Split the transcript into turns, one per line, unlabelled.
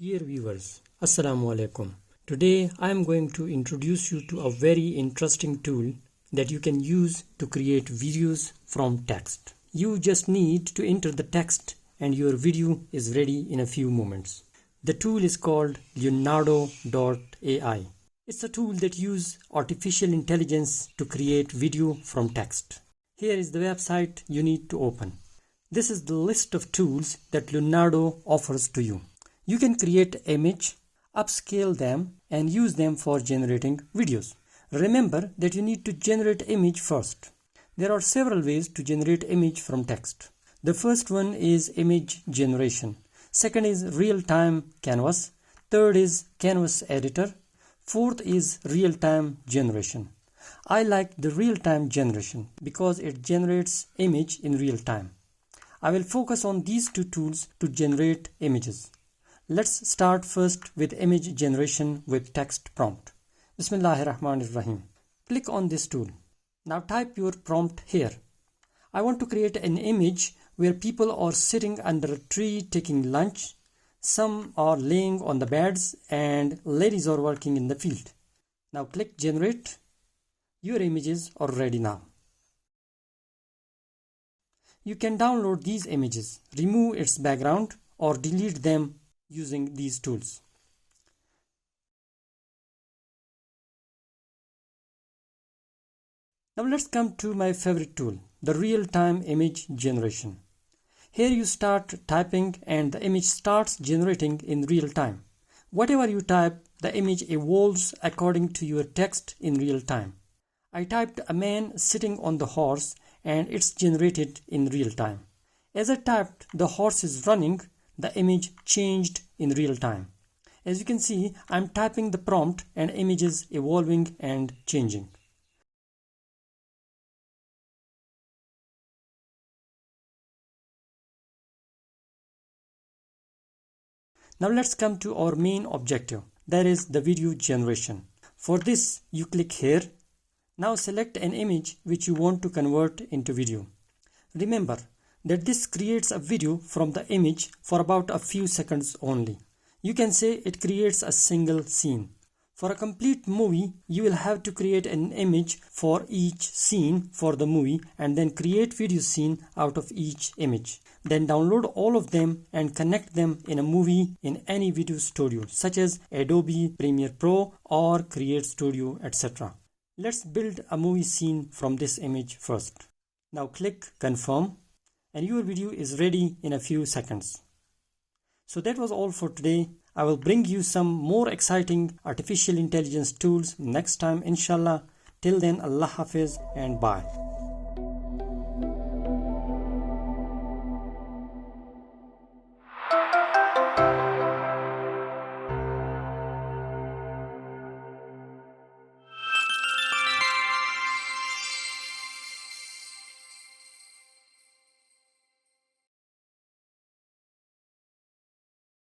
Dear viewers, Assalamu alaikum. Today I am going to introduce you to a very interesting tool that you can use to create videos from text. You just need to enter the text and your video is ready in a few moments. The tool is called Leonardo.ai. It's a tool that uses artificial intelligence to create video from text. Here is the website you need to open. This is the list of tools that Leonardo offers to you. You can create image, upscale them and use them for generating videos. Remember that you need to generate image first. There are several ways to generate image from text. The first one is image generation. Second is real-time canvas. Third is canvas editor. Fourth is real-time generation. I like the real-time generation because it generates image in real time. I will focus on these two tools to generate images. Let's start first with image generation with text prompt. Bismillahirrahmanirrahim. Click on this tool. Now type your prompt here. I want to create an image where people are sitting under a tree taking lunch. Some are laying on the beds and ladies are working in the field. Now click generate. Your images are ready now. You can download these images, remove its background or delete them using these tools. Now let's come to my favorite tool, the real-time image generation. Here you start typing and the image starts generating in real time. Whatever you type, the image evolves according to your text in real time. I typed a man sitting on the horse and it's generated in real time. As I typed the horse is running, the image changed in real time. As you can see, I'm typing the prompt and image is evolving and changing. Now let's come to our main objective, that is the video generation. For this, you click here. Now select an image which you want to convert into video. Remember that this creates a video from the image for about a few seconds only. You can say it creates a single scene. For a complete movie, you will have to create an image for each scene for the movie and then create video scene out of each image. Then download all of them and connect them in a movie in any video studio such as Adobe Premiere Pro or Create Studio, etc. Let's build a movie scene from this image first. Now click confirm and your video is ready in a few seconds. So that was all for today. I will bring you some more exciting artificial intelligence tools next time, inshallah. Till then, Allah Hafiz and bye.